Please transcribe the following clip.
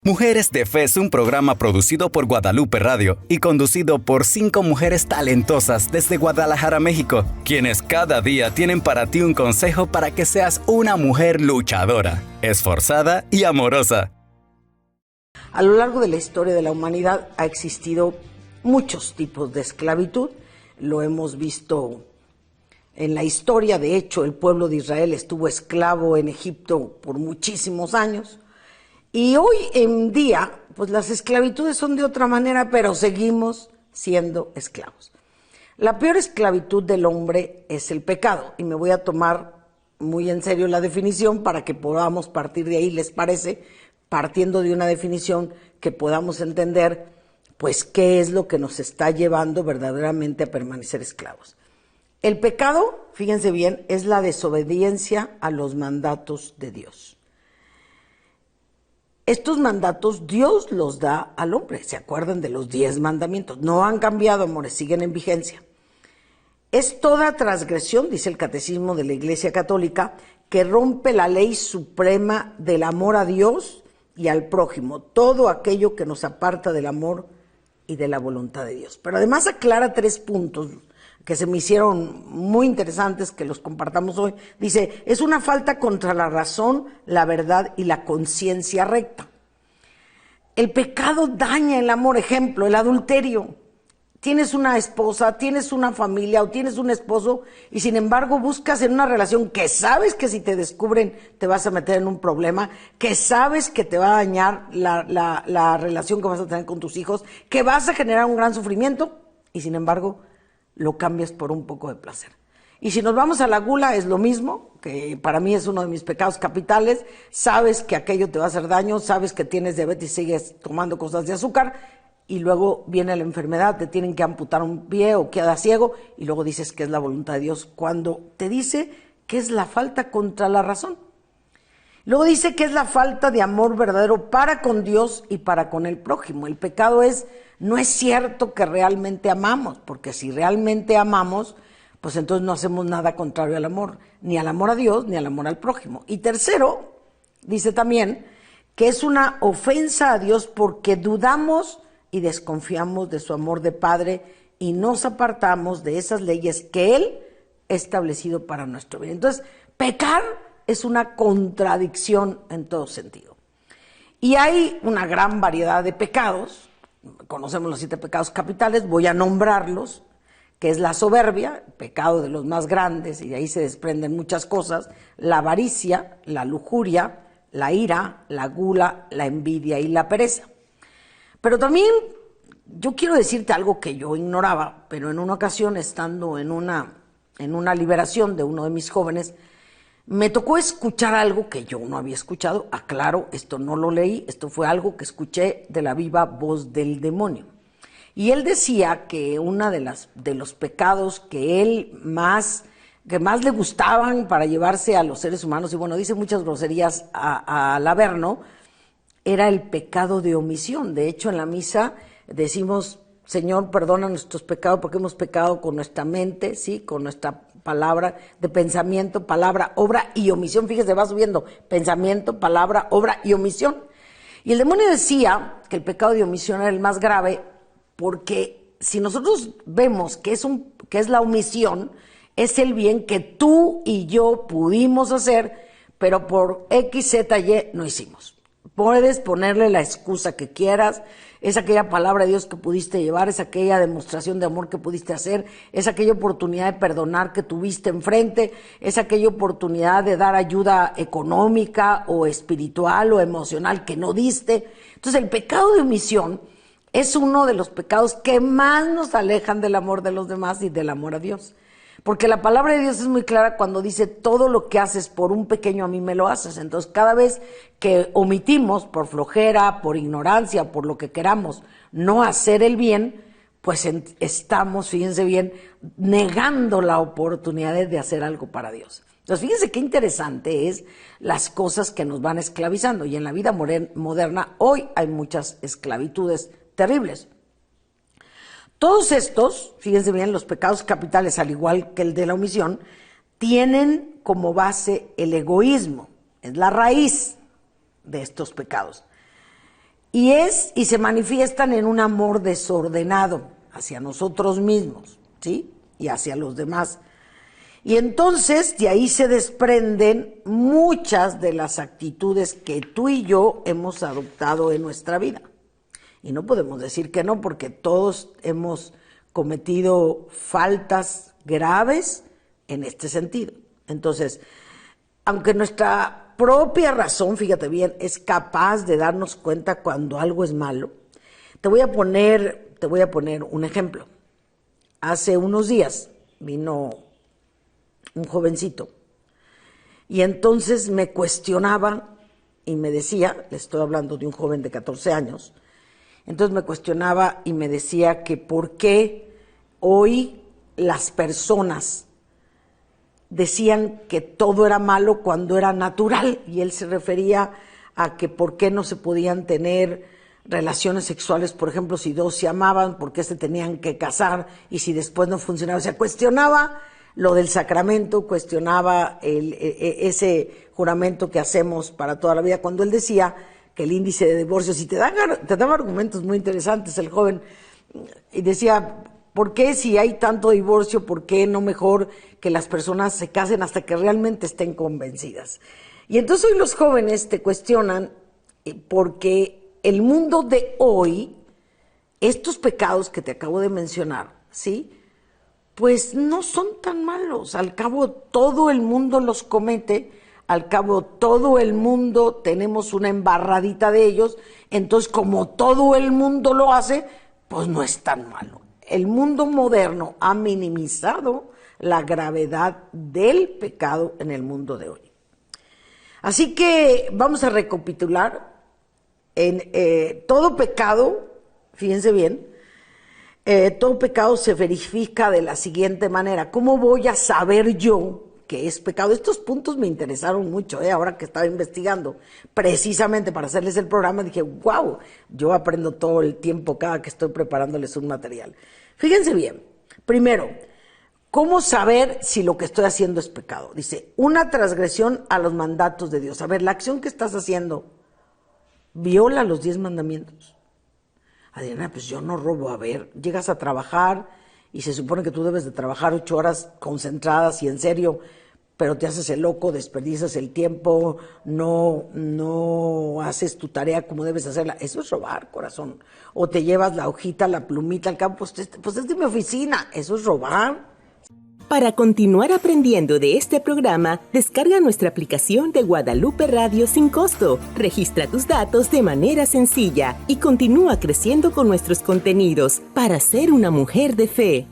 Mujeres de Fe es un programa producido por Guadalupe Radio y conducido por 5 mujeres talentosas desde Guadalajara, México, quienes cada día tienen para ti un consejo para que seas una mujer luchadora, esforzada y amorosa. A lo largo de la historia de la humanidad ha existido muchos tipos de esclavitud. Lo hemos visto en la historia. De hecho, el pueblo de Israel estuvo esclavo en Egipto por muchísimos años. Y hoy en día, pues las esclavitudes son de otra manera, pero seguimos siendo esclavos. La peor esclavitud del hombre es el pecado, y me voy a tomar muy en serio la definición para que podamos partir de ahí, ¿les parece? Partiendo de una definición que podamos entender, pues, qué es lo que nos está llevando verdaderamente a permanecer esclavos. El pecado, fíjense bien, es la desobediencia a los mandatos de Dios. Estos mandatos Dios los da al hombre. ¿Se acuerdan de los 10 mandamientos? No han cambiado, amores, siguen en vigencia. Es toda transgresión, dice el Catecismo de la Iglesia Católica, que rompe la ley suprema del amor a Dios y al prójimo, todo aquello que nos aparta del amor y de la voluntad de Dios. Pero además aclara 3 puntos que se me hicieron muy interesantes, que los compartamos hoy. Dice, es una falta contra la razón, la verdad y la conciencia recta. El pecado daña el amor. Ejemplo, el adulterio. Tienes una esposa, tienes una familia o tienes un esposo y sin embargo buscas en una relación que sabes que si te descubren te vas a meter en un problema, que sabes que te va a dañar la relación que vas a tener con tus hijos, que vas a generar un gran sufrimiento y sin embargo lo cambias por un poco de placer. Y si nos vamos a la gula, es lo mismo, que para mí es uno de mis pecados capitales. Sabes que aquello te va a hacer daño, sabes que tienes diabetes y sigues tomando cosas de azúcar, y luego viene la enfermedad, te tienen que amputar un pie o quedas ciego, y luego dices que es la voluntad de Dios, cuando te dice que es la falta contra la razón. Luego dice que es la falta de amor verdadero para con Dios y para con el prójimo. El pecado no es cierto que realmente amamos, porque si realmente amamos, pues entonces no hacemos nada contrario al amor, ni al amor a Dios, ni al amor al prójimo. Y tercero, dice también que es una ofensa a Dios porque dudamos y desconfiamos de su amor de Padre y nos apartamos de esas leyes que Él ha establecido para nuestro bien. Entonces, pecar es una contradicción en todo sentido. Y hay una gran variedad de pecados. Conocemos los 7 pecados capitales, voy a nombrarlos, que es la soberbia, pecado de los más grandes, y de ahí se desprenden muchas cosas, la avaricia, la lujuria, la ira, la gula, la envidia y la pereza. Pero también yo quiero decirte algo que yo ignoraba, pero en una ocasión, estando en una liberación de uno de mis jóvenes, me tocó escuchar algo que yo no había escuchado. Aclaro, esto no lo leí, esto fue algo que escuché de la viva voz del demonio. Y él decía que uno de los pecados que más le gustaban para llevarse a los seres humanos, y bueno, dice muchas groserías al Averno, era el pecado de omisión. De hecho, en la misa decimos, Señor, perdona nuestros pecados porque hemos pecado con nuestra mente, ¿sí? Con nuestra palabra de pensamiento, palabra, obra y omisión. Fíjese, va subiendo pensamiento, palabra, obra y omisión. Y el demonio decía que el pecado de omisión era el más grave porque si nosotros vemos que es la omisión, es el bien que tú y yo pudimos hacer, pero por X, Z, Y no hicimos. Puedes ponerle la excusa que quieras, es aquella palabra de Dios que pudiste llevar, es aquella demostración de amor que pudiste hacer, es aquella oportunidad de perdonar que tuviste enfrente, es aquella oportunidad de dar ayuda económica o espiritual o emocional que no diste. Entonces el pecado de omisión es uno de los pecados que más nos alejan del amor de los demás y del amor a Dios. Porque la palabra de Dios es muy clara cuando dice, todo lo que haces por un pequeño a mí me lo haces. Entonces, cada vez que omitimos por flojera, por ignorancia, por lo que queramos, no hacer el bien, pues estamos, fíjense bien, negando la oportunidad de hacer algo para Dios. Entonces, fíjense qué interesante es las cosas que nos van esclavizando. Y en la vida moderna, hoy hay muchas esclavitudes terribles. Todos estos, fíjense bien, los pecados capitales, al igual que el de la omisión, tienen como base el egoísmo. Es la raíz de estos pecados. y se manifiestan en un amor desordenado hacia nosotros mismos, ¿sí? Y hacia los demás. Y entonces de ahí se desprenden muchas de las actitudes que tú y yo hemos adoptado en nuestra vida. Y no podemos decir que no, porque todos hemos cometido faltas graves en este sentido. Entonces, aunque nuestra propia razón, fíjate bien, es capaz de darnos cuenta cuando algo es malo, te voy a poner un ejemplo. Hace unos días vino un jovencito y entonces me cuestionaba y me decía, le estoy hablando de un joven de 14 años, entonces me cuestionaba y me decía que por qué hoy las personas decían que todo era malo cuando era natural, y él se refería a que por qué no se podían tener relaciones sexuales, por ejemplo, si dos se amaban, por qué se tenían que casar y si después no funcionaba. O sea, cuestionaba lo del sacramento, cuestionaba ese juramento que hacemos para toda la vida, cuando él decía que el índice de divorcios, y te daba argumentos muy interesantes el joven, y decía, ¿por qué si hay tanto divorcio, por qué no mejor que las personas se casen hasta que realmente estén convencidas? Y entonces hoy los jóvenes te cuestionan porque el mundo de hoy, estos pecados que te acabo de mencionar, ¿sí?, pues no son tan malos. Al cabo todo el mundo los comete, al cabo todo el mundo tenemos una embarradita de ellos, entonces como todo el mundo lo hace, pues no es tan malo. El mundo moderno ha minimizado la gravedad del pecado en el mundo de hoy. Así que vamos a recapitular. Todo pecado, fíjense bien, todo pecado se verifica de la siguiente manera. ¿Cómo voy a saber yo que es pecado? Estos puntos me interesaron mucho, ahora que estaba investigando, precisamente para hacerles el programa, dije, wow, yo aprendo todo el tiempo cada que estoy preparándoles un material. Fíjense bien, primero, ¿cómo saber si lo que estoy haciendo es pecado? Dice, una transgresión a los mandatos de Dios. A ver, la acción que estás haciendo viola los 10 mandamientos. Adriana, pues yo no robo. A ver, llegas a trabajar y se supone que tú debes de trabajar 8 horas concentradas y en serio, pero te haces el loco, desperdicias el tiempo, no haces tu tarea como debes hacerla. Eso es robar, corazón. O te llevas la hojita, la plumita al campo, pues es de mi oficina. Eso es robar. Para continuar aprendiendo de este programa, descarga nuestra aplicación de Guadalupe Radio sin costo, registra tus datos de manera sencilla y continúa creciendo con nuestros contenidos para ser una mujer de fe.